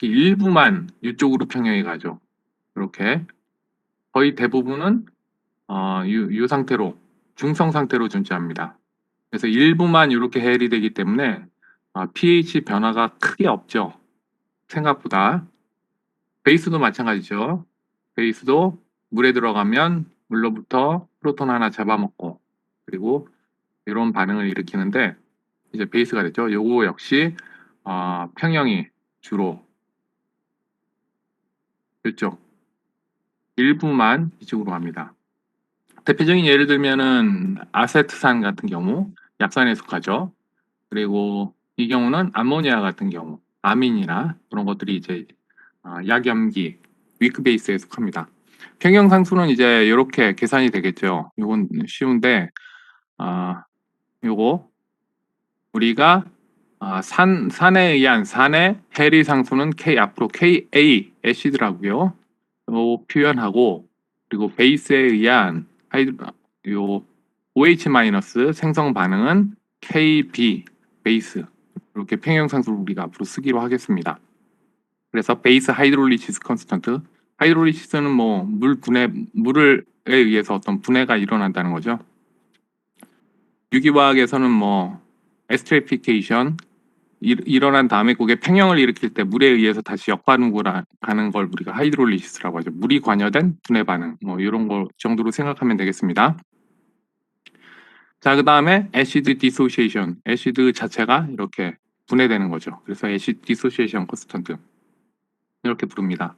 일부만 이쪽으로 평형이 가죠. 이렇게 거의 대부분은 이 상태로 중성 상태로 존재합니다. 그래서 일부만 이렇게 해일이 되기 때문에 pH 변화가 크게 없죠. 생각보다. 베이스도 마찬가지죠. 베이스도 물에 들어가면 물로부터 프로톤 하나 잡아먹고 그리고 이런 반응을 일으키는데 이제 베이스가 됐죠. 요거 역시 평형이 주로 이쪽 일부만 이쪽으로 갑니다. 대표적인 예를 들면은 아세트산 같은 경우 약산에 속하죠. 그리고 이 경우는 암모니아 같은 경우 아민이나 그런 것들이 이제 약염기 위크 베이스에 속합니다. 평형상수는 이제 이렇게 계산이 되겠죠. 이건 쉬운데 요거 우리가 산에 의한 산의 해리 상수는 앞으로 Ka 애시드라고요. 요 표현하고 그리고 베이스에 의한 요 OH- 생성 반응은 Kb 베이스 이렇게 평형상수를 우리가 앞으로 쓰기로 하겠습니다. 그래서 베이스 하이드롤리시스 컨스턴트 하이드롤리시스는 뭐 물에 의해서 어떤 분해가 일어난다는 거죠. 유기화학에서는 뭐 에스트레피케이션 일어난 다음에 그게 평형을 일으킬 때 물에 의해서 다시 역반응으로 가는 걸 우리가 하이드롤리시스라고 하죠. 물이 관여된 분해 반응 뭐 이런 거 정도로 생각하면 되겠습니다. 자, 그 다음에 애시드 디소시에이션 애시드 자체가 이렇게 분해되는 거죠. 그래서 애시드 디소시에이션 컨스턴트 이렇게 부릅니다.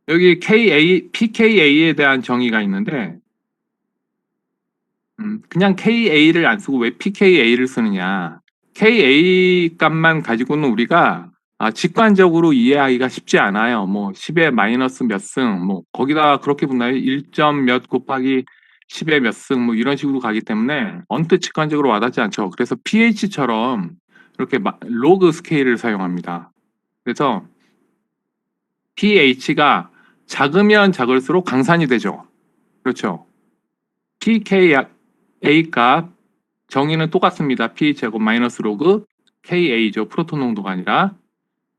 여기 pKa에 대한 정의가 있는데 그냥 KA를 안 쓰고 왜 pKa를 쓰느냐. KA 값만 가지고는 우리가 직관적으로 이해하기가 쉽지 않아요. 뭐 10의 마이너스 몇 승, 뭐 거기다 그렇게 붙나요? 1점 몇 곱하기 10의 몇 승, 뭐 이런 식으로 가기 때문에 언뜻 직관적으로 와닿지 않죠. 그래서 pH처럼 이렇게 로그 스케일을 사용합니다. 그래서 pH가 작으면 작을수록 강산이 되죠. 그렇죠. pKa 값 정의는 똑같습니다. pH하고 마이너스 로그 Ka죠. 프로톤 농도가 아니라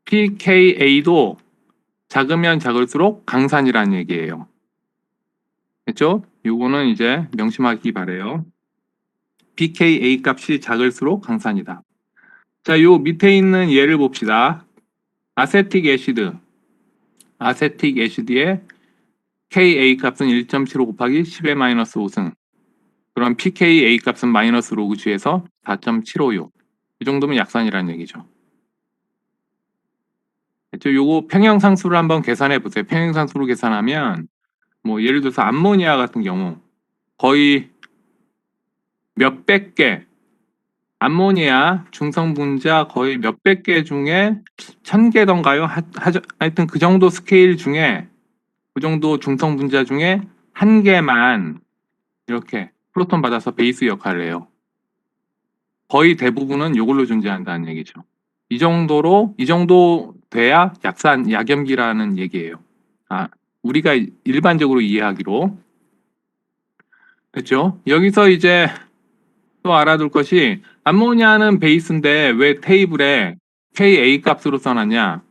pKa도 작으면 작을수록 강산이라는 얘기예요. 됐죠? 요거는 이제 명심하기 바래요. pKa 값이 작을수록 강산이다. 자, 요 밑에 있는 예를 봅시다. 아세틱 애시드의 Ka 값은 1.75 곱하기 10의 마이너스 5승. 그럼 pKa 값은 마이너스 로그 G에서 4.756. 이 정도면 약산이라는 얘기죠. 요거 평형상수를 한번 계산해 보세요. 평형상수로 계산하면 뭐 예를 들어서 암모니아 같은 경우 거의 몇백 개 암모니아 중성분자 거의 몇백 개 중에 1000개던가요? 하여튼 그 정도 스케일 중에 그 정도 중성분자 중에 한 개만 이렇게 프로톤 받아서 베이스 역할을 해요. 거의 대부분은 이걸로 존재한다는 얘기죠. 이 정도 돼야 약염기라는 얘기예요. 우리가 일반적으로 이해하기로. 됐죠? 여기서 이제 또 알아둘 것이 암모니아는 베이스인데 왜 테이블에 Ka 값으로 써놨냐?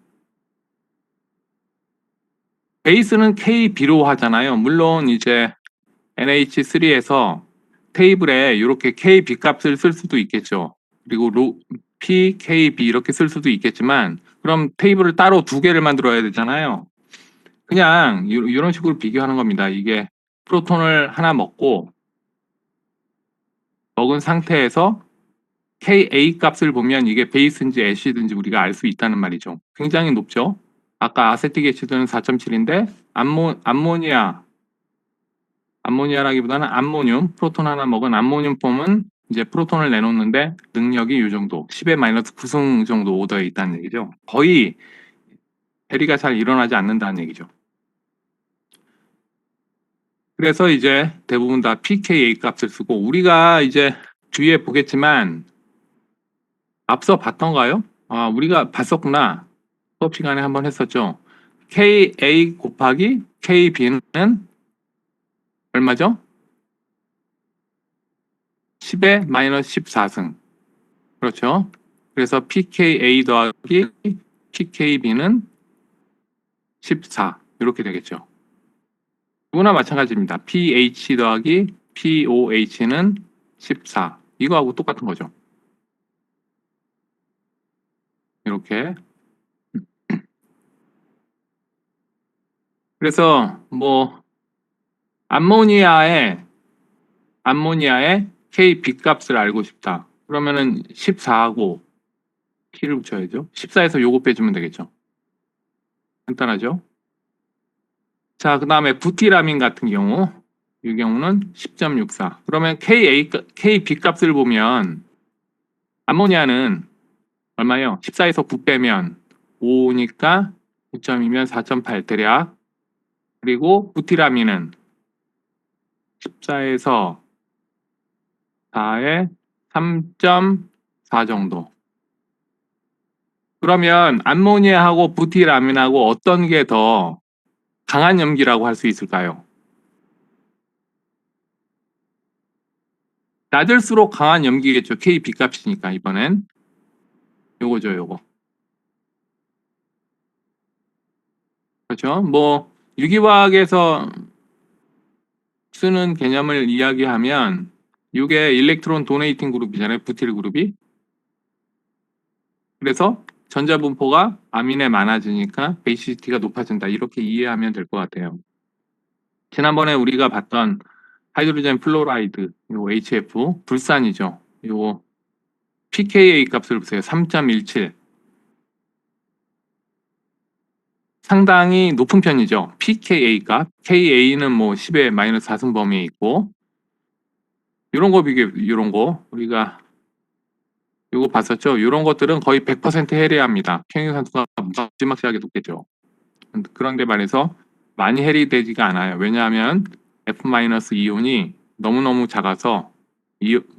베이스는 KB로 하잖아요. 물론 이제 NH3에서 테이블에 이렇게 KB 값을 쓸 수도 있겠죠. 그리고 PKB 이렇게 쓸 수도 있겠지만 그럼 테이블을 따로 두 개를 만들어야 되잖아요. 그냥 이런 식으로 비교하는 겁니다. 이게 프로톤을 하나 먹은 상태에서 Ka 값을 보면 이게 베이스인지 애시드인지 우리가 알 수 있다는 말이죠. 굉장히 높죠. 아까 아세틱 애시드는 4.7인데 암모니아라기보다는 암모늄, 프로톤 하나 먹은 암모늄 폼은 이제 프로톤을 내놓는데 능력이 이 정도, 10의 마이너스 9승 정도 오더에 있다는 얘기죠. 거의 해리가 잘 일어나지 않는다는 얘기죠. 그래서 이제 대부분 다 pKa 값을 쓰고 우리가 이제 뒤에 보겠지만 앞서 봤던가요? 우리가 봤었구나. 수업 시간에 한번 했었죠. Ka 곱하기 Kb는 얼마죠? 10의 마이너스 14승. 그렇죠. 그래서 pKa 더하기 pKb는 14 이렇게 되겠죠. 누구나 마찬가지입니다. pH 더하기 pOH는 14 이거하고 똑같은 거죠. 이렇게. 그래서 뭐 암모니아의 K 빛값을 알고 싶다. 그러면은 14하고 P를 붙여야죠. 14에서 요거 빼주면 되겠죠. 간단하죠? 자, 그 다음에 부티라민 같은 경우 이 경우는 10.64. 그러면 K 빛값을 보면 암모니아는 얼마예요? 14에서 9 빼면 5니까 9점이면 4.8 대략. 그리고 부티라민은 14에서 4에 3.4 정도. 그러면 암모니아하고 부티라민하고 어떤 게 더 강한 염기라고 할 수 있을까요? 낮을수록 강한 염기겠죠. K 빛값이니까 이번엔 요거죠, 요거. 그렇죠? 뭐 유기화학에서 쓰는 개념을 이야기하면 이게 일렉트론 도네이팅 그룹이잖아요. 부틸 그룹이. 그래서 전자 분포가 아민에 많아지니까 베이시티가 높아진다. 이렇게 이해하면 될 것 같아요. 지난번에 우리가 봤던 하이드로젠 플로라이드, 요 HF 불산이죠. 요 pKa 값을 보세요. 3.17. 상당히 높은 편이죠. pKa 값. Ka는 뭐 10의 마이너스 4승 범위에 있고 이런 거 이런 거 우리가 이거 봤었죠. 이런 것들은 거의 100% 해리합니다. 평형산수가 무지막지하게 높겠죠. 그런데 말해서 많이 해리되지가 않아요. 왜냐하면 F-이온이 너무너무 작아서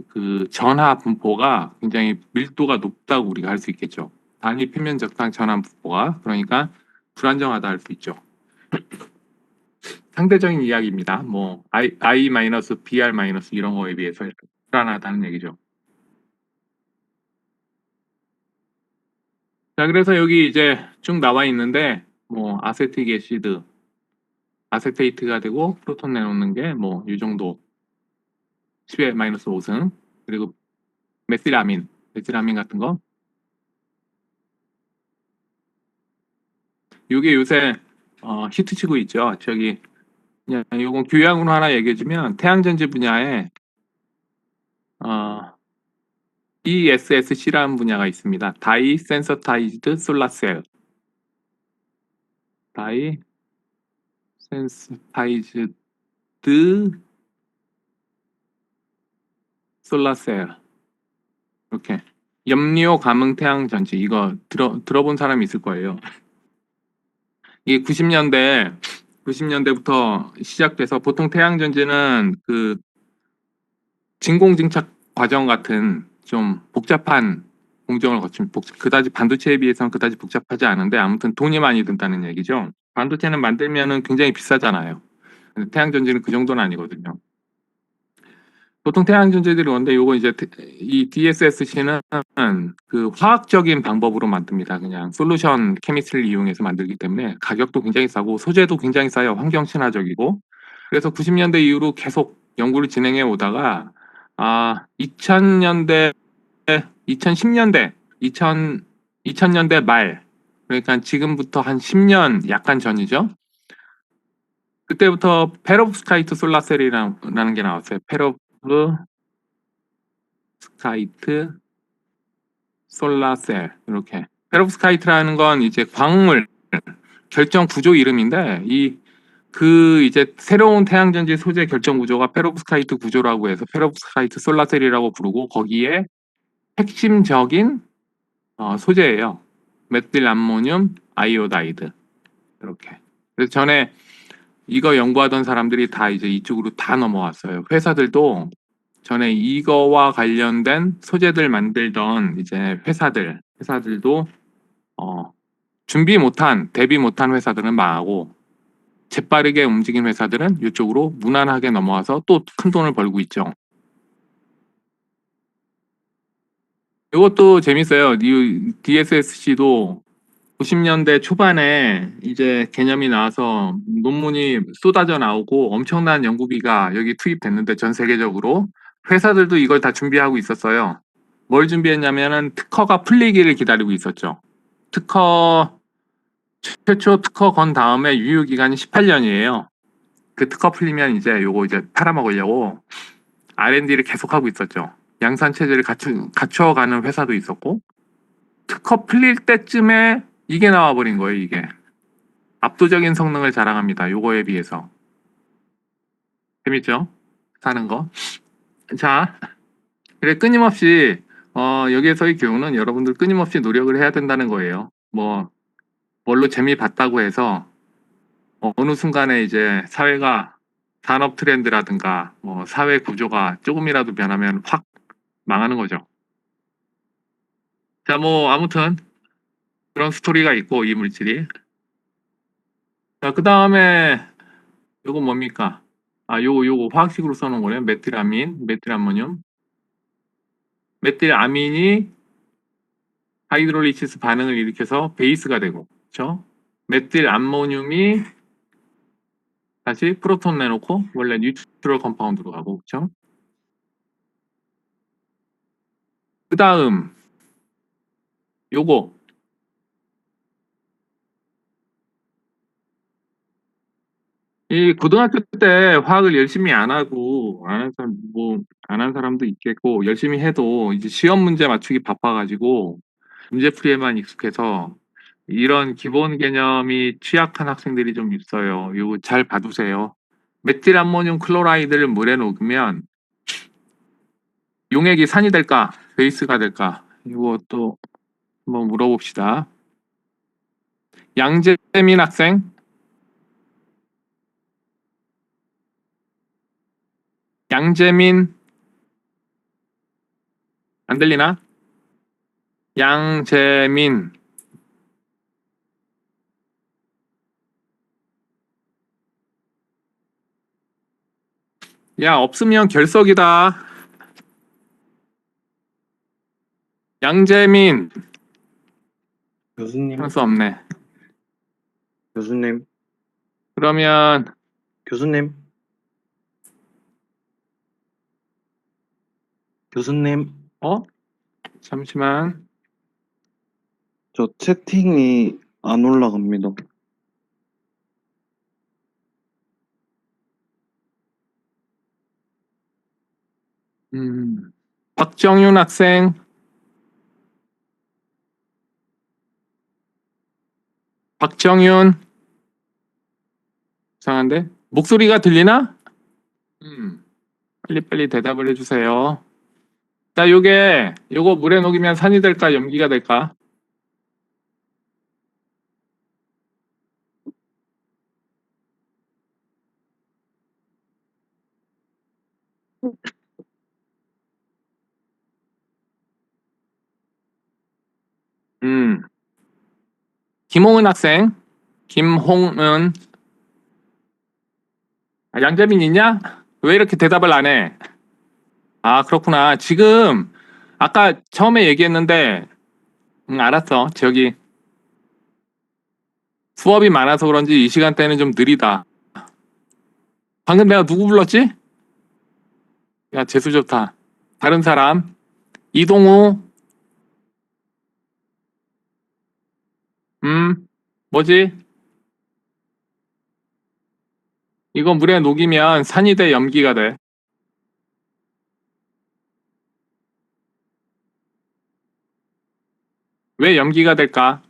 그 전하 분포가 굉장히 밀도가 높다고 우리가 할 수 있겠죠. 단위 표면 적당 전하 분포가. 그러니까 불안정하다 할 수 있죠. 상대적인 이야기입니다. 뭐 I-BR- 이런 거에 비해서 불안하다는 얘기죠. 자, 그래서 여기 이제 쭉 나와 있는데 뭐 아세틱 애시드, 아세테이트가 되고 프로톤 내놓는 게 뭐 이 정도 10의 마이너스 5승. 그리고 메틸아민 같은 거. 이게 요새 히트치고 있죠. 저기 그냥 이건 교양으로 하나 얘기해주면 태양전지 분야에 DSSC라는 분야가 있습니다. 다이 센서타이즈드 솔라셀. 다이 센서타이즈드 솔라셀. 이렇게 염료 감응 태양전지 이거 들어본 사람이 있을 거예요. 이게 90년대부터 시작돼서 보통 태양전지는 그 진공증착 과정 같은 좀 복잡한 공정을 거친 그다지 반도체에 비해서는 그다지 복잡하지 않은데 아무튼 돈이 많이 든다는 얘기죠. 반도체는 만들면은 굉장히 비싸잖아요. 근데 태양전지는 그 정도는 아니거든요. 보통 태양전지들이 오는데 요거 이제 이 DSSC는 그 화학적인 방법으로 만듭니다. 그냥 솔루션 케미스트리를 이용해서 만들기 때문에 가격도 굉장히 싸고 소재도 굉장히 싸요. 환경 친화적이고. 그래서 90년대 이후로 계속 연구를 진행해 오다가 2000년대 2010년대 2000년대 말 그러니까 지금부터 한 10년 약간 전이죠. 그때부터 페로브스카이트 솔라셀이라는 게 나왔어요. 페로브스카이트 솔라셀 이렇게. 페로브스카이트라는 건 이제 광물 결정 구조 이름인데 그 이제 새로운 태양전지 소재 결정 구조가 페로브스카이트 구조라고 해서 페로브스카이트 솔라셀이라고 부르고 거기에 핵심적인 소재예요. 메틸 암모늄 아이오다이드 이렇게. 그래서 전에 이거 연구하던 사람들이 다 이제 이쪽으로 다 넘어왔어요. 회사들도 전에 이거와 관련된 소재들 만들던 이제 회사들도 대비 못한 회사들은 망하고 재빠르게 움직인 회사들은 이쪽으로 무난하게 넘어와서 또 큰 돈을 벌고 있죠. 이것도 재밌어요. 이 DSSC도 90년대 초반에 이제 개념이 나와서 논문이 쏟아져 나오고 엄청난 연구비가 여기 투입됐는데 전 세계적으로 회사들도 이걸 다 준비하고 있었어요. 뭘 준비했냐면은 특허가 풀리기를 기다리고 있었죠. 최초 특허 건 다음에 유효 기간이 18년이에요. 그 특허 풀리면 이제 요거 이제 팔아먹으려고 R&D를 계속하고 있었죠. 양산 체제를 갖춰가는 회사도 있었고 특허 풀릴 때쯤에 이게 나와버린 거예요. 이게 압도적인 성능을 자랑합니다. 요거에 비해서 재밌죠? 사는 거. 자, 그래 끊임없이 여기에서의 교훈은 여러분들 끊임없이 노력을 해야 된다는 거예요. 뭐 뭘로 재미 봤다고 해서 어느 순간에 이제 사회가 산업 트렌드라든가 뭐 사회 구조가 조금이라도 변하면 확 망하는 거죠. 자, 뭐 아무튼 그런 스토리가 있고 이 물질이. 자, 그 다음에 요거 뭡니까? 아, 요거 화학식으로 써놓은 거네요. 메틸아모늄. 메틸아민이 하이드롤리시스 반응을 일으켜서 베이스가 되고, 그렇죠? 메틸암모늄이 다시 프로톤 내놓고 원래 뉴트럴 컴파운드로 가고, 그렇죠? 그 다음 요거 이 고등학교 때 화학을 열심히 안 하고 안 한 사람 뭐 안 한 사람도 있겠고 열심히 해도 이제 시험 문제 맞추기 바빠가지고 문제풀이에만 익숙해서 이런 기본 개념이 취약한 학생들이 좀 있어요. 이거 잘 봐두세요. 메틸암모늄 클로라이드를 물에 녹으면 용액이 산이 될까? 베이스가 될까? 이거 또 한번 물어봅시다. 양재민 학생. 양재민 안 들리나? 양재민. 야, 없으면 결석이다. 양재민. 교수님, 할 수 없네. 교수님, 그러면 교수님, 교수님, 잠시만. 저 채팅이 안 올라갑니다. 박정윤 학생. 박정윤. 이상한데? 목소리가 들리나? 빨리빨리 대답을 해주세요. 자, 요거 물에 녹이면 산이 될까, 염기가 될까? 김홍은 학생. 김홍은. 양재민 있냐? 왜 이렇게 대답을 안 해? 아, 그렇구나. 지금 아까 처음에 얘기했는데 알았어. 저기 수업이 많아서 그런지 이 시간대는 좀 느리다. 방금 내가 누구 불렀지? 야, 재수 좋다. 다른 사람. 이동우. 뭐지? 이거 물에 녹이면 산이 돼, 염기가 돼? 왜 염기가 될까?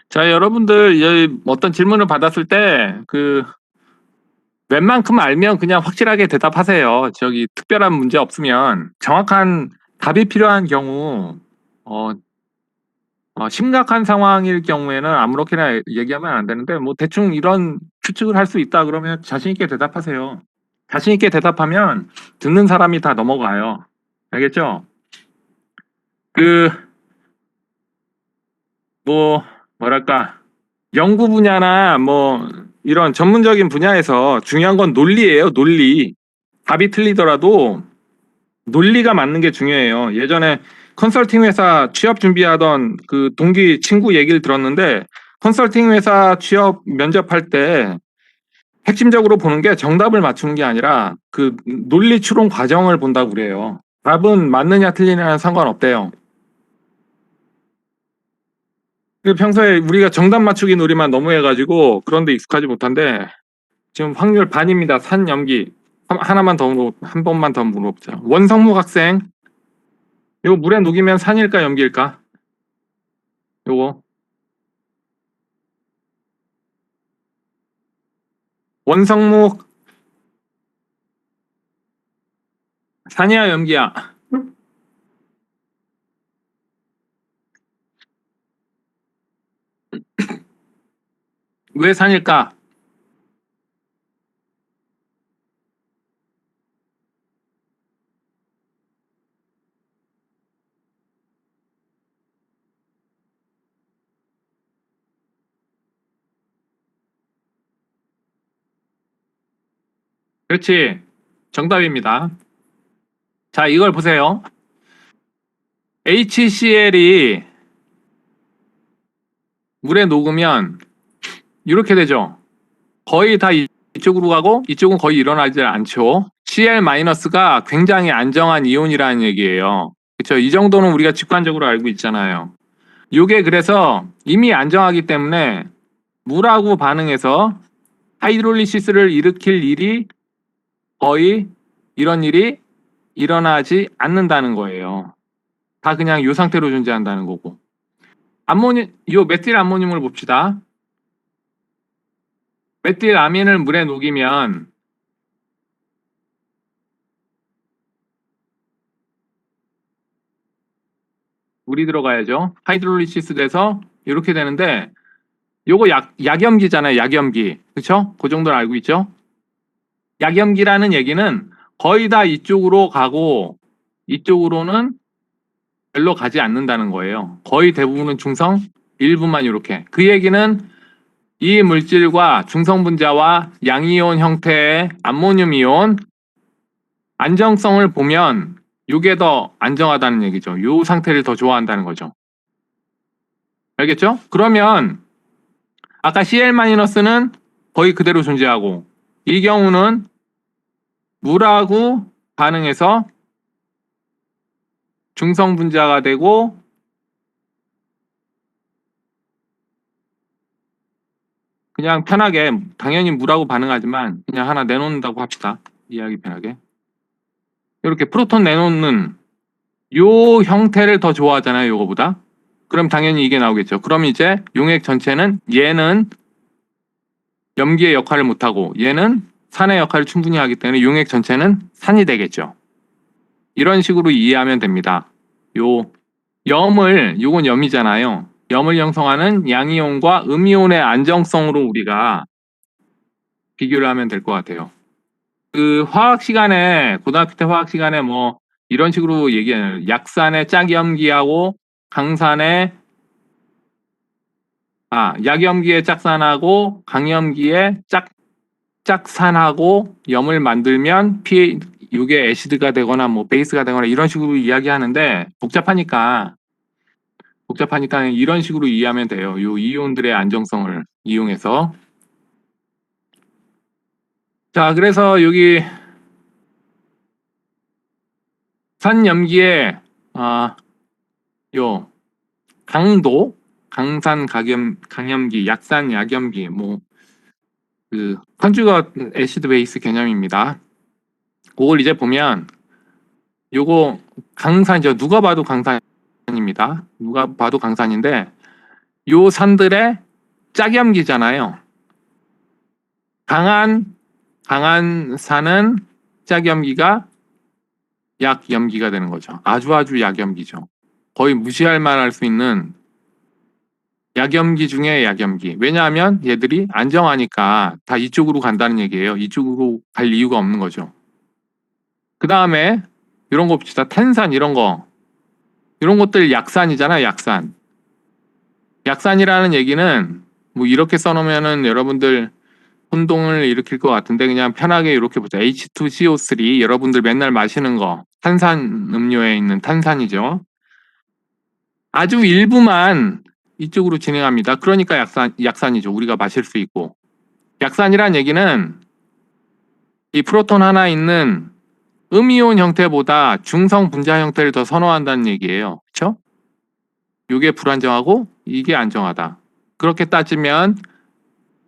자, 여러분들 어떤 질문을 받았을 때 웬만큼 알면 그냥 확실하게 대답하세요. 저기 특별한 문제 없으면 정확한 답이 필요한 경우 심각한 상황일 경우에는 아무렇게나 얘기하면 안 되는데 뭐 대충 이런 추측을 할 수 있다 그러면 자신 있게 대답하세요. 자신 있게 대답하면 듣는 사람이 다 넘어가요. 알겠죠? 뭐랄까, 연구 분야나 뭐 이런 전문적인 분야에서 중요한 건 논리예요, 논리. 답이 틀리더라도 논리가 맞는 게 중요해요. 예전에 컨설팅 회사 취업 준비하던 그 동기 친구 얘기를 들었는데, 컨설팅 회사 취업 면접할 때 핵심적으로 보는 게 정답을 맞추는 게 아니라 그 논리 추론 과정을 본다고 그래요. 답은 맞느냐 틀리냐는 상관없대요. 평소에 우리가 정답 맞추기 놀이만 너무 해가지고 그런데 익숙하지 못한데, 지금 확률 반입니다. 산염기. 한 번만 더 물어보자. 원성목 학생, 이거 물에 녹이면 산일까 염기일까? 요거. 원성목 산이야 염기야? 왜 산일까? 그렇지. 정답입니다. 자, 이걸 보세요. HCl이 물에 녹으면 이렇게 되죠. 거의 다 이쪽으로 가고 이쪽은 거의 일어나지 않죠. Cl-가 굉장히 안정한 이온이라는 얘기예요. 그렇죠? 이 정도는 우리가 직관적으로 알고 있잖아요. 이게 그래서 이미 안정하기 때문에 물하고 반응해서 하이드롤리시스를 일으킬 일이 거의 이런 일이 일어나지 않는다는 거예요. 다 그냥 이 상태로 존재한다는 거고. 요 메틸 암모늄을 봅시다. 메틸 아민을 물에 녹이면 물이 들어가야죠. 하이드롤리시스 돼서 이렇게 되는데, 요거 약염기잖아요. 약염기. 그쵸? 그 정도는 알고 있죠? 약염기라는 얘기는 거의 다 이쪽으로 가고 이쪽으로는 별로 가지 않는다는 거예요. 거의 대부분은 중성, 일부만 이렇게. 그 얘기는 이 물질과 중성분자와 양이온 형태의 암모늄 이온 안정성을 보면 이게 더 안정하다는 얘기죠. 이 상태를 더 좋아한다는 거죠. 알겠죠? 그러면 아까 Cl-는 거의 그대로 존재하고, 이 경우는 물하고 반응해서 중성분자가 되고 그냥 편하게, 당연히 물하고 반응하지만 그냥 하나 내놓는다고 합시다. 이해하기 편하게. 이렇게 프로톤 내놓는 요 형태를 더 좋아하잖아요. 요거보다. 그럼 당연히 이게 나오겠죠. 그럼 이제 용액 전체는 얘는 염기의 역할을 못하고 얘는 산의 역할을 충분히 하기 때문에 용액 전체는 산이 되겠죠. 이런 식으로 이해하면 됩니다. 요건 염이잖아요. 염을 형성하는 양이온과 음이온의 안정성으로 우리가 비교를 하면 될 것 같아요. 그 화학 시간에, 고등학교 때 화학 시간에 뭐 이런 식으로 얘기해요. 약산의 짝염기하고 약염기의 짝산하고 강염기의 짝산하고 염을 만들면 이게 애시드가 되거나 뭐 베이스가 되거나 이런 식으로 이야기하는데, 복잡하니까 이런 식으로 이해하면 돼요. 요 이온들의 안정성을 이용해서. 자, 그래서 여기 산염기의 요 강도, 강염기, 약산 약염기, 그 컨주거 애시드 베이스 개념입니다. 그걸 이제 보면 요거 강산이죠. 누가 봐도 강산입니다. 누가 봐도 강산인데 요 산들의 짝염기잖아요. 강한 산은 짝염기가 약염기가 되는 거죠. 아주 약염기죠. 거의 무시할 만할 수 있는 약염기 중에 약염기. 왜냐하면 얘들이 안정하니까 다 이쪽으로 간다는 얘기예요. 이쪽으로 갈 이유가 없는 거죠. 그 다음에 이런 거 봅시다. 텐산 이런 거. 이런 것들 약산이잖아, 약산. 약산이라는 얘기는 뭐 이렇게 써놓으면은 여러분들 혼동을 일으킬 것 같은데 그냥 편하게 이렇게 보자. H2CO3 여러분들 맨날 마시는 거 탄산 음료에 있는 탄산이죠. 아주 일부만 이쪽으로 진행합니다. 그러니까 약산이죠. 우리가 마실 수 있고. 약산이란 얘기는 이 프로톤 하나 있는 음이온 형태보다 중성 분자 형태를 더 선호한다는 얘기예요. 그렇죠? 이게 불안정하고 이게 안정하다. 그렇게 따지면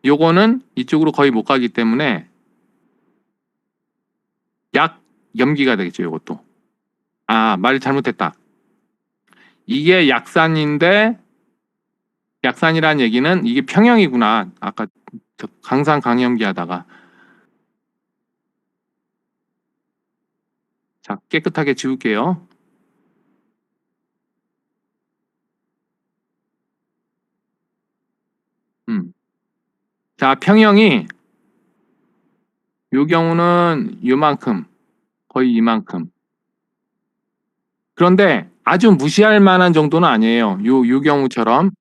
요거는 이쪽으로 거의 못 가기 때문에 약염기가 되겠죠. 요것도. 아, 말을 잘못했다. 이게 약산인데 약산이라는 얘기는 이게 평형이구나. 아까 저 강산 강염기 하다가. 자, 깨끗하게 지울게요. 자, 평형이 요 경우는 요만큼, 거의 이만큼. 그런데 아주 무시할 만한 정도는 아니에요. 요 경우처럼.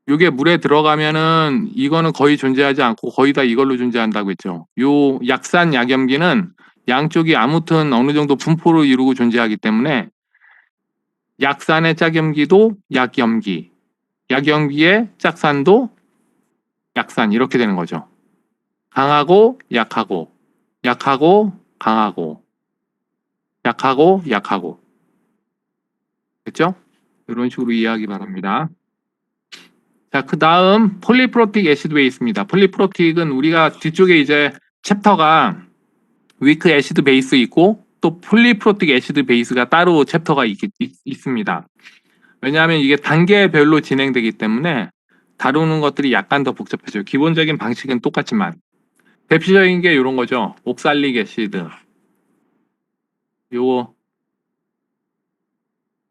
요게 물에 들어가면은 이거는 거의 존재하지 않고 거의 다 이걸로 존재한다고 했죠. 요 약산 약염기는 양쪽이 아무튼 어느 정도 분포를 이루고 존재하기 때문에 약산의 짝염기도 약염기, 약염기의 짝산도 약산 이렇게 되는 거죠. 강하고 약하고, 약하고 강하고, 약하고 약하고. 됐죠? 이런 식으로 이해하기 바랍니다. 자, 그 다음 폴리프로틱 애시드 베이스입니다. 폴리프로틱은 우리가 뒤쪽에 이제 챕터가 위크 애시드 베이스 있고 또 폴리프로틱 애시드 베이스가 따로 챕터가 있습니다. 왜냐하면 이게 단계별로 진행되기 때문에 다루는 것들이 약간 더 복잡해져요. 기본적인 방식은 똑같지만 대표적인 게 이런 거죠. 옥살릭 애시드. 요거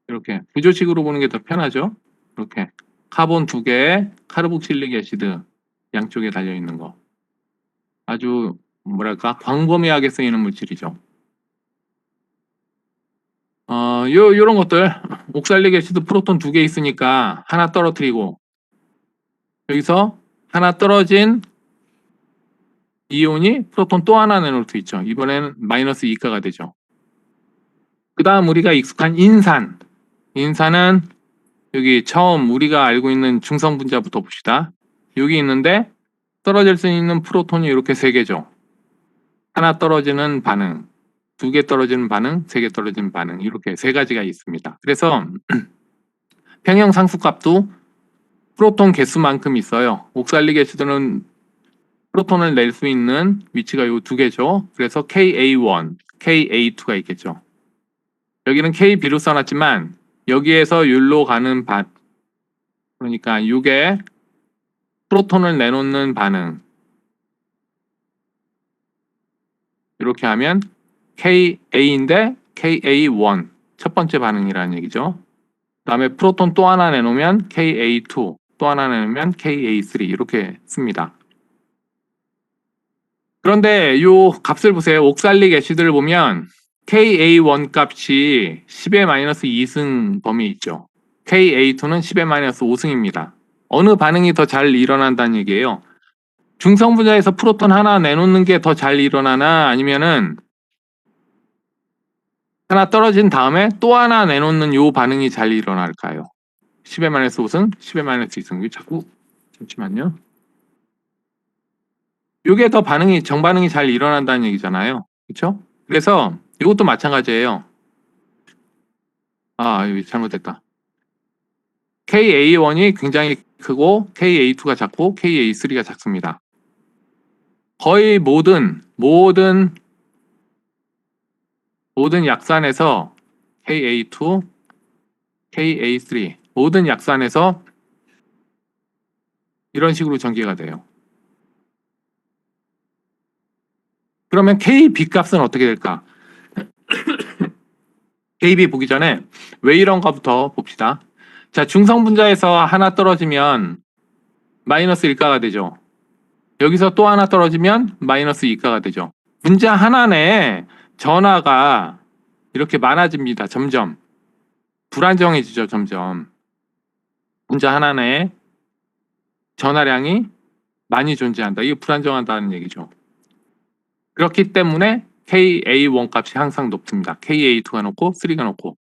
이렇게 부조식으로 보는 게 더 편하죠. 이렇게 카본 2개, 카르복실릭 애시드 양쪽에 달려 있는 거. 아주 뭐랄까 광범위하게 쓰이는 물질이죠. 요런 것들 옥살릭 애시드 프로톤 2개 있으니까 하나 떨어뜨리고 여기서 하나 떨어진 이온이 프로톤 또 하나 내놓을 수 있죠. 이번에는 마이너스 2가가 되죠. 그 다음 우리가 익숙한 인산. 인산은 여기 처음 우리가 알고 있는 중성 분자부터 봅시다. 여기 있는데 떨어질 수 있는 프로톤이 이렇게 3개죠. 하나 떨어지는 반응, 2개 떨어지는 반응, 3개 떨어지는 반응 이렇게 3가지가 있습니다. 그래서 평형 상수값도 프로톤 개수만큼 있어요. 옥살릭 애시드는 프로톤을 낼 수 있는 위치가 이 2개죠. 그래서 KA1, KA2가 있겠죠. 여기는 KB로 써놨지만 여기에서 율로 가는 그러니까 이게 프로톤을 내놓는 반응 이렇게 하면 KA인데 KA1 첫 번째 반응이라는 얘기죠. 그 다음에 프로톤 또 하나 내놓으면 KA2 또 하나 내놓으면 KA3 이렇게 씁니다. 그런데 이 값을 보세요. 옥살릭 애시드를 보면 KA1 값이 10의 마이너스 2승 범위에 있죠. KA2는 10의 마이너스 5승입니다. 어느 반응이 더 잘 일어난다는 얘기예요. 중성 분자에서 프로톤 하나 내놓는 게 더 잘 일어나나 아니면은 하나 떨어진 다음에 또 하나 내놓는 요 반응이 잘 일어날까요? 10의 마이너스 5승, 10의 마이너스 2승. 자꾸 잠시만요. 요게 더 정반응이 잘 일어난다는 얘기잖아요. 그렇죠? 그래서 이것도 마찬가지예요. 아, 여기 잘못됐다. KA1이 굉장히 크고 KA2가 작고 KA3가 작습니다. 거의 모든 약산에서 KA2, KA3 모든 약산에서 이런 식으로 전개가 돼요. 그러면 KB 값은 어떻게 될까? KB 보기 전에 왜 이런가부터 봅시다. 자, 중성 분자에서 하나 떨어지면 마이너스 1가가 되죠. 여기서 또 하나 떨어지면 마이너스 2가가 되죠. 분자 하나 내에 전하가 이렇게 많아집니다. 점점. 불안정해지죠, 점점. 문자 하나 내에 전하량이 많이 존재한다. 이게 불안정하다는 얘기죠. 그렇기 때문에 KA1 값이 항상 높습니다. KA2가 높고 3가 높고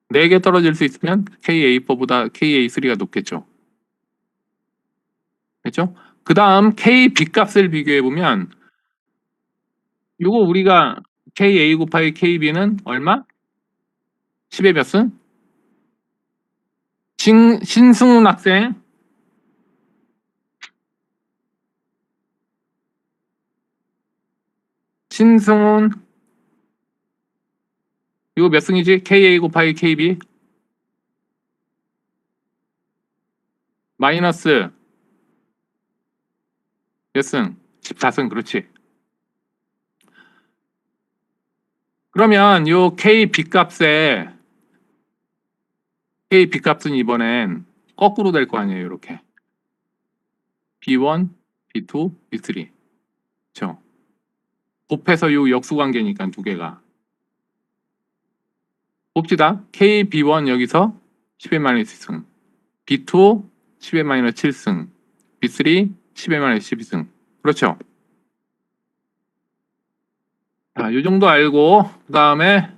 4개 떨어질 수 있으면 KA4보다 KA3가 높겠죠. 그렇죠? 그 다음 KB 값을 비교해보면 요거 우리가 KA 곱하기 KB는 얼마? 10의 몇 승? 신승훈 학생 신승훈 이거 몇 승이지? KA 곱하기 KB 마이너스 몇 승? 14승. 그렇지. 그러면 요 KB 값은 이번엔 거꾸로 될 거 아니에요. 이렇게 B1, B2, B3. 그렇죠? 곱해서 요 역수관계니까 두 개가. 봅시다. KB1 여기서 10의 마이너스 2승, B2 10의 마이너스 7승, B3 10의 마이너스 12승. 그렇죠? 자, 요 정도 알고 그 다음에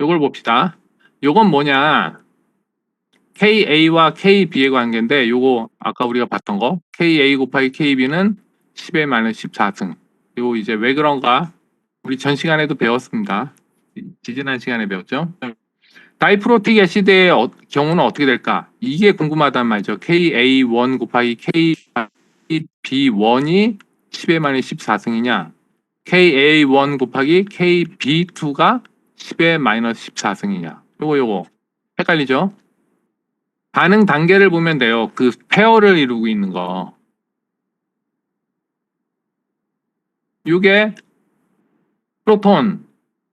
요걸 봅시다. 요건 뭐냐? KA와 KB의 관계인데 요거 아까 우리가 봤던 거 KA 곱하기 KB는 10의 마이너스 14승. 요 이제 왜 그런가? 우리 전 시간에도 배웠습니다. 지지난 시간에 배웠죠? 다이프로틱 애시드의 경우는 어떻게 될까? 이게 궁금하단 말이죠. KA1 곱하기 KB1이 10의 마이너스 14승이냐? KA1 곱하기 KB2가 10의 마이너스 14승이냐? 요거 헷갈리죠? 반응 단계를 보면 돼요. 그 페어를 이루고 있는 거. 이게 프로톤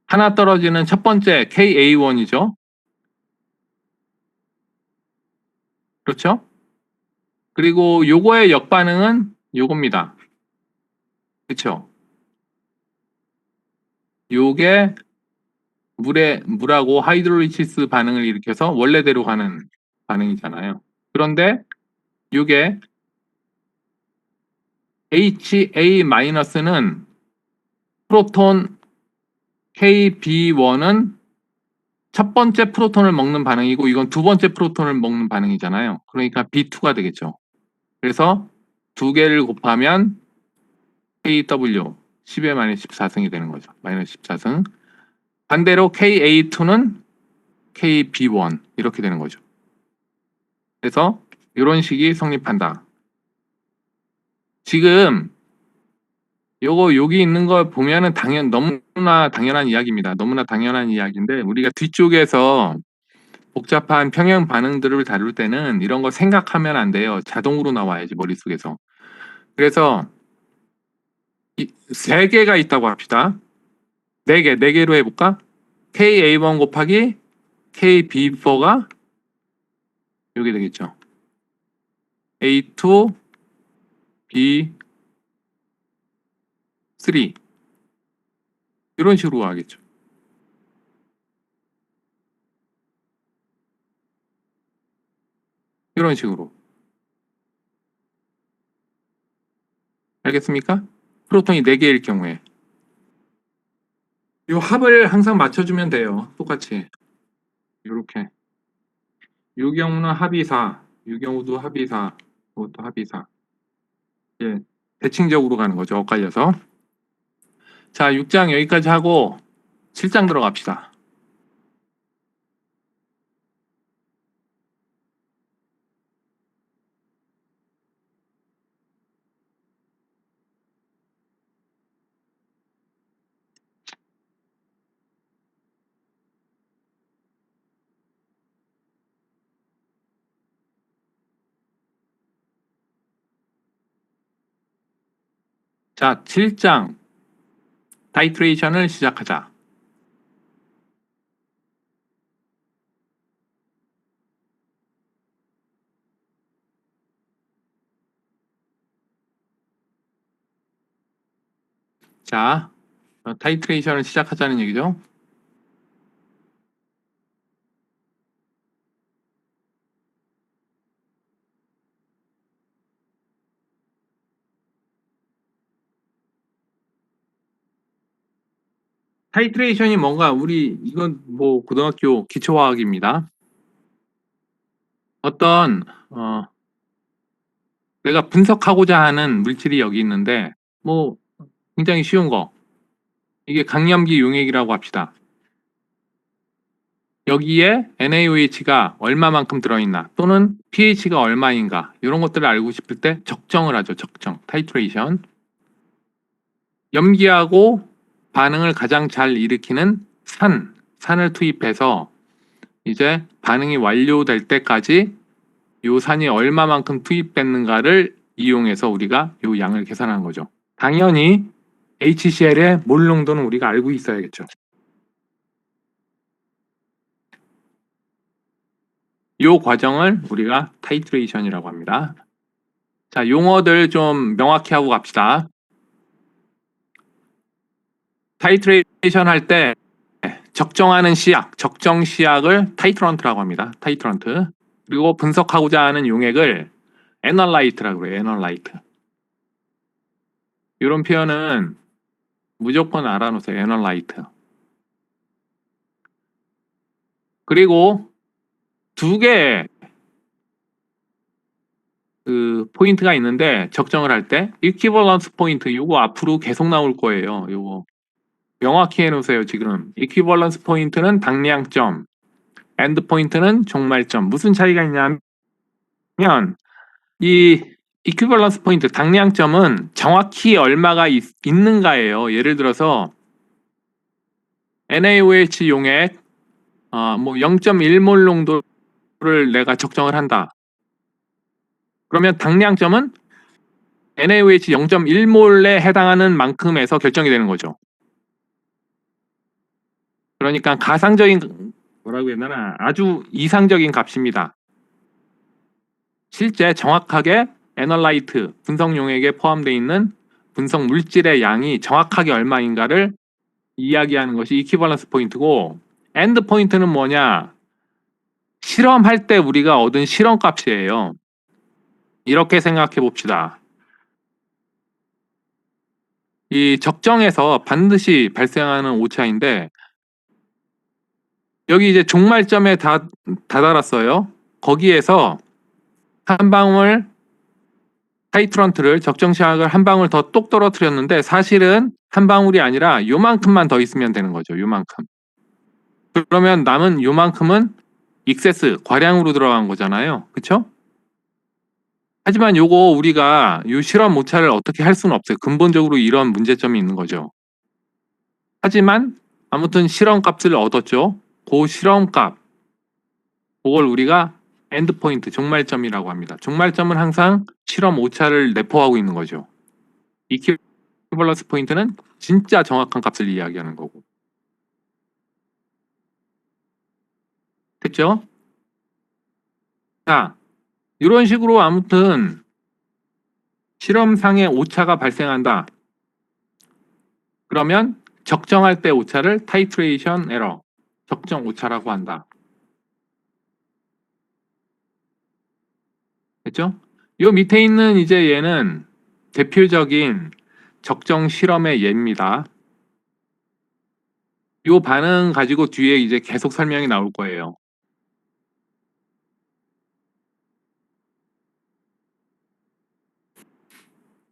하나 떨어지는 첫 번째 KA1이죠. 그렇죠? 그리고 요거의 역반응은 요겁니다. 그렇죠? 요게 물하고 하이드롤리시스 반응을 일으켜서 원래대로 가는 반응이잖아요. 그런데 요게 HA-는 프로톤 KB1은 첫 번째 프로톤을 먹는 반응이고 이건 두 번째 프로톤을 먹는 반응이잖아요. 그러니까 B2가 되겠죠. 그래서 두 개를 곱하면 KW 10의 마이너스 14승이 되는 거죠. 마이너스 14승. 반대로 KA2는 KB1 이렇게 되는 거죠. 그래서 이런 식이 성립한다. 지금 요거 여기 있는 걸 보면은 너무나 당연한 이야기입니다. 너무나 당연한 이야기인데 우리가 뒤쪽에서 복잡한 평형 반응들을 다룰 때는 이런 거 생각하면 안 돼요. 자동으로 나와야지 머릿속에서. 그래서 세 개가 있다고 합시다. 네 개로 해볼까? KA1 곱하기 KB4가 여기 되겠죠. A2, B3 이런 식으로 하겠죠. 이런 식으로. 알겠습니까? 프로톤이 4개일 경우에 이 합을 항상 맞춰주면 돼요. 똑같이 이렇게 이 경우는 합이 4, 이 경우도 합이 4, 이것도 합이 4. 예, 대칭적으로 가는 거죠. 엇갈려서. 자, 6장 여기까지 하고 7장 들어갑시다. 자, 7장 타이트레이션을 시작하자. 자, 타이트레이션을 시작하자는 얘기죠. 타이트레이션이 뭔가 이건 뭐 고등학교 기초화학입니다. 어떤 내가 분석하고자 하는 물질이 여기 있는데 뭐 굉장히 쉬운 거, 이게 강염기 용액이라고 합시다. 여기에 NaOH가 얼마만큼 들어있나 또는 pH가 얼마인가 이런 것들을 알고 싶을 때 적정을 하죠. 적정, 타이트레이션. 염기하고 반응을 가장 잘 일으키는 산을 투입해서 이제 반응이 완료될 때까지 요 산이 얼마만큼 투입됐는가를 이용해서 우리가 요 양을 계산하는 거죠. 당연히 HCl의 몰 농도는 우리가 알고 있어야겠죠. 요 과정을 우리가 타이트레이션이라고 합니다. 자, 용어들 좀 명확히 하고 갑시다. 타이트레이션 할 때 적정하는 시약, 적정 시약을 타이트런트라고 합니다. 타이트런트. 그리고 분석하고자 하는 용액을 애널라이트라고 해요. 애널라이트. 이런 표현은 무조건 알아놓으세요. 애널라이트. 그리고 두 개의 그 포인트가 있는데 적정을 할 때 이퀴벌런스 포인트 요거 앞으로 계속 나올 거예요. 요거 명확히 해놓으세요. 지금 이퀴벌런스 포인트는 당량점, 엔드 포인트는 종말점. 무슨 차이가 있냐면 이 이퀴벌런스 포인트 당량점은 정확히 얼마가 있는가예요. 예를 들어서 NaOH 용액 뭐 0.1몰 농도를 내가 적정을 한다. 그러면 당량점은 NaOH 0.1몰에 해당하는 만큼에서 결정이 되는 거죠. 그러니까 가상적인 뭐라고 해야 되나 아주 이상적인 값입니다. 실제 정확하게 애널라이트 분석 용액에 포함되어 있는 분석 물질의 양이 정확하게 얼마인가를 이야기하는 것이 이퀴벌런스 포인트고, 엔드 포인트는 뭐냐? 실험할 때 우리가 얻은 실험 값이에요. 이렇게 생각해 봅시다. 이 적정에서 반드시 발생하는 오차인데 여기 이제 종말점에 다다랐어요. 거기에서 한 방울 타이트런트를 적정 시약을 한 방울 더 똑 떨어뜨렸는데 사실은 한 방울이 아니라 요만큼만 더 있으면 되는 거죠. 요만큼. 그러면 남은 요만큼은 익세스 과량으로 들어간 거잖아요. 그쵸? 하지만 요거 우리가 요 실험 오차를 어떻게 할 수는 없어요. 근본적으로 이런 문제점이 있는 거죠. 하지만 아무튼 실험 값을 얻었죠. 그 실험 값, 그걸 우리가 엔드 포인트, 종말점이라고 합니다. 종말점은 항상 실험 오차를 내포하고 있는 거죠. 이퀴벌런스 포인트는 진짜 정확한 값을 이야기하는 거고. 됐죠? 자, 이런 식으로 아무튼 실험상의 오차가 발생한다. 그러면 적정할 때 오차를 타이트레이션 에러, 적정 오차라고 한다. 됐죠? 요 밑에 있는 이제 얘는 대표적인 적정 실험의 예입니다. 요 반응 가지고 뒤에 이제 계속 설명이 나올 거예요.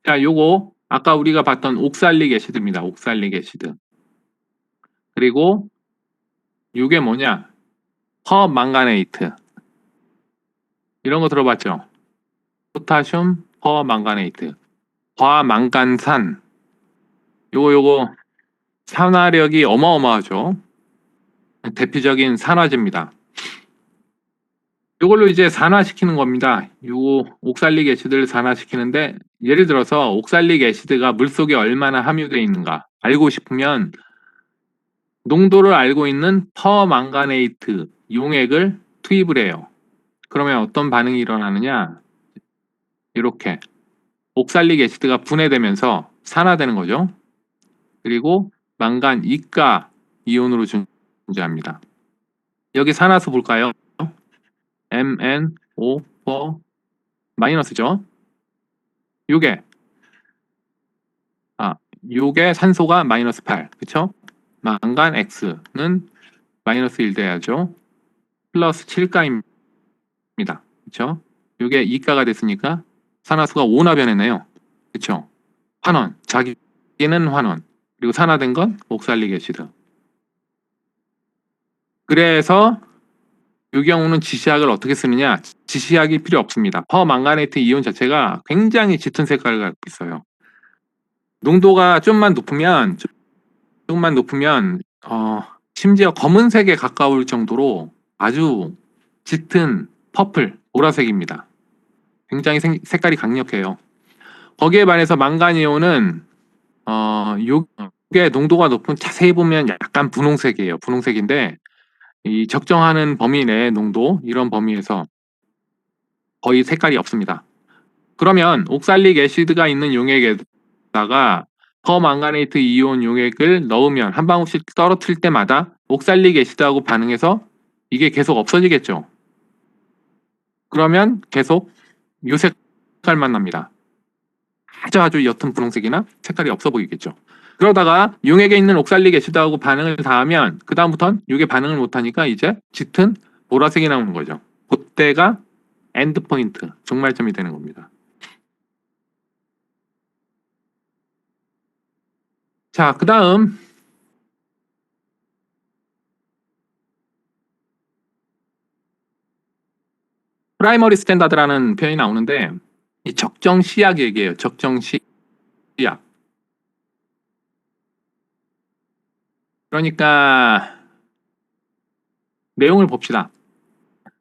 자, 요거 아까 우리가 봤던 옥살릭 애시드입니다. 옥살릭 애시드. 그리고 요게 뭐냐? 퍼망가네이트. 이런 거 들어봤죠? 포타슘 퍼망가네이트. 과망간산. 요거 산화력이 어마어마하죠. 대표적인 산화제입니다. 요걸로 이제 산화시키는 겁니다. 요 옥살릭 애시드를 산화시키는데 예를 들어서 옥살릭 애시드가 물속에 얼마나 함유되어 있는가 알고 싶으면 농도를 알고 있는 퍼망가네이트 용액을 투입을 해요. 그러면 어떤 반응이 일어나느냐? 이렇게 옥살릭 애시드가 분해되면서 산화되는 거죠. 그리고 망간 이가 이온으로 존재합니다. 여기 산화수 볼까요? MnO4 마이너스죠. 요게 산소가 마이너스 8, 그쵸? 망간 X는 마이너스 1 돼야죠. 플러스 7가입니다. 그쵸? 요게 2가가 됐으니까 산화수가 5나 변했네요. 그쵸? 환원, 자기는 환원, 그리고 산화된 건 옥살릭 애시드. 그래서 이 경우는 지시약을 어떻게 쓰느냐? 지시약이 필요 없습니다. 퍼망가네이트 이온 자체가 굉장히 짙은 색깔을 갖고 있어요. 농도가 조금만 높으면 심지어 검은색에 가까울 정도로 아주 짙은 퍼플, 보라색입니다. 굉장히 색깔이 강력해요. 거기에 반해서 망간이온은 요게 농도가 높은, 자세히 보면 약간 분홍색이에요. 분홍색인데 이 적정하는 범위 내의 농도, 이런 범위에서 거의 색깔이 없습니다. 그러면 옥살릭 애시드가 있는 용액에다가 퍼망가네이트 이온 용액을 넣으면 한 방울씩 떨어뜨릴 때마다 옥살릭 애시드하고 반응해서 이게 계속 없어지겠죠. 그러면 계속 요 색깔만 납니다. 아주 옅은 분홍색이나 색깔이 없어 보이겠죠. 그러다가 용액에 있는 옥살릭 애시드하고 반응을 닿으면 그 다음부터는 이게 반응을 못하니까 이제 짙은 보라색이 나오는 거죠. 그때가 엔드 포인트, 종말점이 되는 겁니다. 자, 그 다음 프라이머리 스탠다드라는 표현이 나오는데 이 적정 시약 얘기예요. 적정 시약. 그러니까 내용을 봅시다.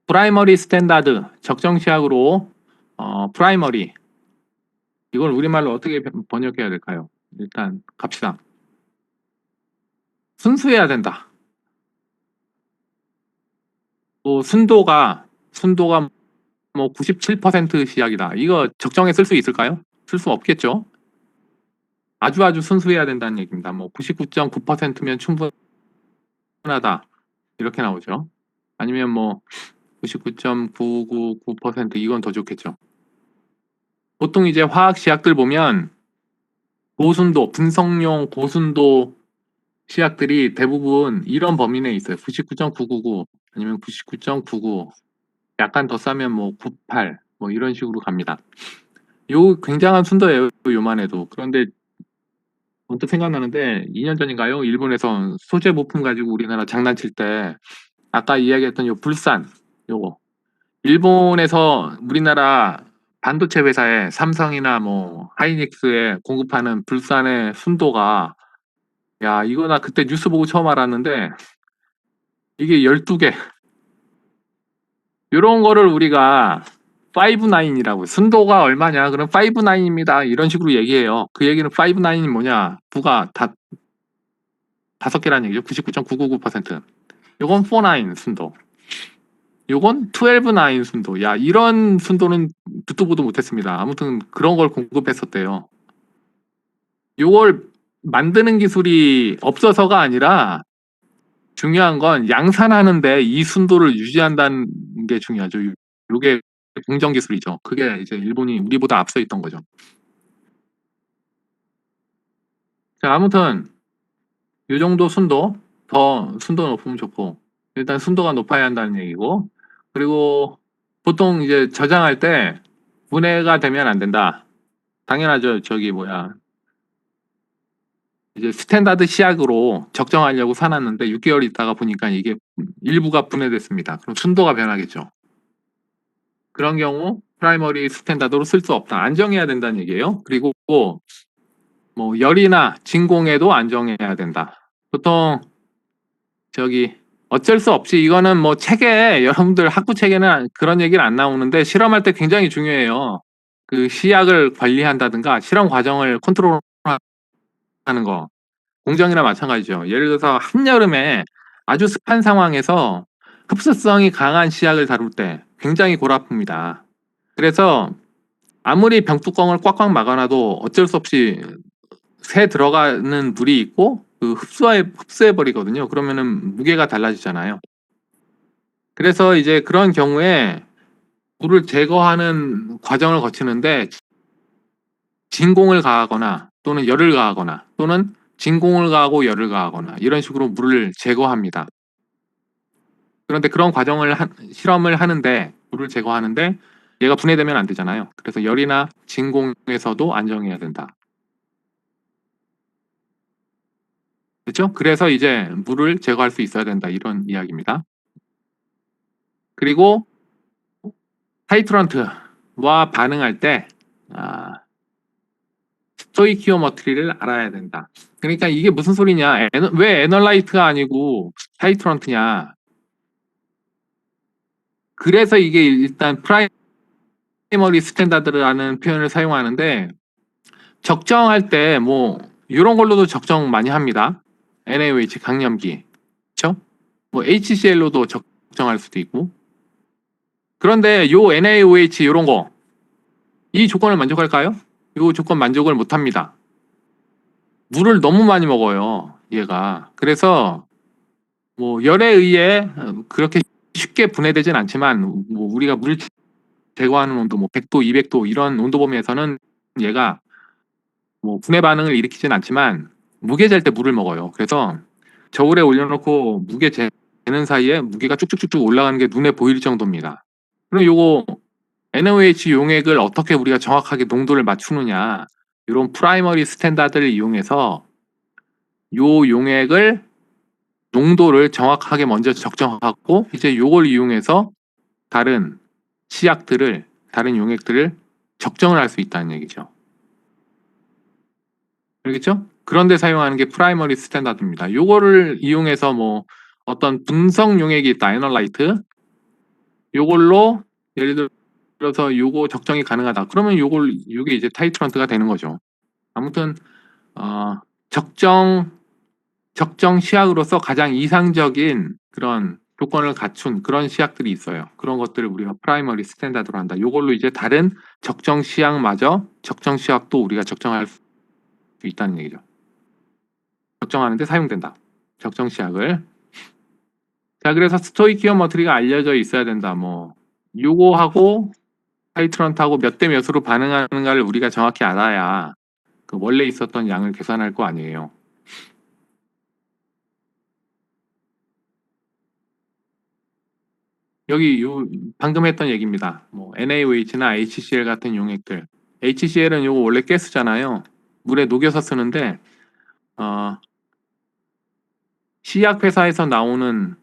프라이머리 스탠다드, 적정 시약으로 프라이머리, 이걸 우리말로 어떻게 번역해야 될까요? 일단 갑시다. 순수해야 된다. 또 순도가 뭐 97% 시약이다. 이거 적정에 쓸 수 있을까요? 쓸 수 없겠죠. 아주 순수해야 된다는 얘기입니다. 뭐 99.9%면 충분하다. 이렇게 나오죠. 아니면 뭐 99.999% 이건 더 좋겠죠. 보통 이제 화학 시약들 보면 고순도, 분석용 고순도 시약들이 대부분 이런 범위 내에 있어요. 99.999 아니면 99.99, 약간 더 싸면 뭐 98, 뭐 이런 식으로 갑니다. 요 굉장한 순도예요. 요만 해도. 그런데 문득 생각나는데 2년 전인가요? 일본에서 소재 부품 가지고 우리나라 장난칠 때 아까 이야기했던 요 불산, 요거 일본에서 우리나라 반도체 회사에 삼성이나 뭐 하이닉스에 공급하는 불산의 순도가, 야, 이거 나 그때 뉴스 보고 처음 알았는데 이게 12개. 요런 거를 우리가 5-9이라고, 순도가 얼마냐? 그럼 5-9입니다. 이런 식으로 얘기해요. 그 얘기는 5-9이 뭐냐? 부가 다 5개라는 얘기죠. 99.999%. 요건 4-9 순도. 요건 12-9 순도. 야, 이런 순도는 듣도 보도 못했습니다. 아무튼 그런 걸 공급했었대요. 요걸 만드는 기술이 없어서가 아니라 중요한 건 양산하는데 이 순도를 유지한다는 게 중요하죠. 요게 공정 기술이죠. 그게 이제 일본이 우리보다 앞서 있던 거죠. 자, 아무튼 요 정도 순도, 더 순도 높으면 좋고, 일단 순도가 높아야 한다는 얘기고, 그리고 보통 이제 저장할 때 분해가 되면 안 된다. 당연하죠. 이제 스탠다드 시약으로 적정하려고 사놨는데 6개월 있다가 보니까 이게 일부가 분해됐습니다. 그럼 순도가 변하겠죠. 그런 경우 프라이머리 스탠다드로 쓸 수 없다. 안정해야 된다는 얘기예요. 그리고 뭐 열이나 진공에도 안정해야 된다. 보통 어쩔 수 없이, 이거는 뭐 책에, 여러분들 학부 책에는 그런 얘기는 안 나오는데 실험할 때 굉장히 중요해요. 그 시약을 관리한다든가 실험 과정을 컨트롤하는 거. 공정이나 마찬가지죠. 예를 들어서 한여름에 아주 습한 상황에서 흡수성이 강한 시약을 다룰 때 굉장히 골 아픕니다. 그래서 아무리 병뚜껑을 꽉꽉 막아놔도 어쩔 수 없이 새 들어가는 물이 있고 그 흡수해 버리거든요. 그러면은 무게가 달라지잖아요. 그래서 이제 그런 경우에 물을 제거하는 과정을 거치는데 진공을 가하거나 또는 열을 가하거나 또는 진공을 가하고 열을 가하거나 이런 식으로 물을 제거합니다. 그런데 그런 실험을 하는데 물을 제거하는데 얘가 분해되면 안 되잖아요. 그래서 열이나 진공에서도 안정해야 된다. 그렇죠? 그래서 이제 물을 제거할 수 있어야 된다 이런 이야기입니다. 그리고 타이트런트와 반응할 때 스토이키오메트리를 알아야 된다. 그러니까 이게 무슨 소리냐? 왜 에널라이트가 아니고 타이트런트냐? 그래서 이게 일단 프라이머리 스탠다드라는 표현을 사용하는데 적정할 때 뭐 이런 걸로도 적정 많이 합니다. NaOH 강염기, 그렇죠? 뭐 HCl로도 적정할 수도 있고. 그런데 요 NaOH 이런 거 이 조건을 만족할까요? 이 조건 만족을 못합니다. 물을 너무 많이 먹어요, 얘가. 그래서 뭐 열에 의해 그렇게 쉽게 분해되진 않지만 뭐 우리가 물 제거하는 온도 뭐 100도, 200도 이런 온도 범위에서는 얘가 뭐 분해 반응을 일으키진 않지만 무게 잴 때 물을 먹어요. 그래서 저울에 올려놓고 무게 재는 사이에 무게가 쭉쭉쭉쭉 올라가는 게 눈에 보일 정도입니다. 그럼 요거 NaOH 용액을 어떻게 우리가 정확하게 농도를 맞추느냐, 이런 프라이머리 스탠다드를 이용해서 요 용액을 농도를 정확하게 먼저 적정하고 이제 요걸 이용해서 다른 시약들을, 다른 용액들을 적정을 할 수 있다는 얘기죠. 알겠죠? 그런데 사용하는 게 프라이머리 스탠다드입니다. 요거를 이용해서 뭐 어떤 분석 용액이 있다, 에널라이트. 요걸로 예를 들어서 요거 적정이 가능하다. 그러면 요게 이제 타이트런트가 되는 거죠. 아무튼 적정 시약으로서 가장 이상적인 그런 조건을 갖춘 그런 시약들이 있어요. 그런 것들을 우리가 프라이머리 스탠다드로 한다. 요걸로 이제 다른 적정 시약마저, 적정 시약도 우리가 적정할 수 있다는 얘기죠. 적정하는데 사용된다. 적정 시약을. 자, 그래서 스토이키오메트리가 알려져 있어야 된다. 뭐 요거하고 타이트런트하고 몇 대 몇으로 반응하는가를 우리가 정확히 알아야 그 원래 있었던 양을 계산할 거 아니에요. 여기 방금 했던 얘기입니다. 뭐 NaOH나 HCl 같은 용액들. HCl은 요거 원래 가스잖아요. 물에 녹여서 쓰는데 시약 회사에서 나오는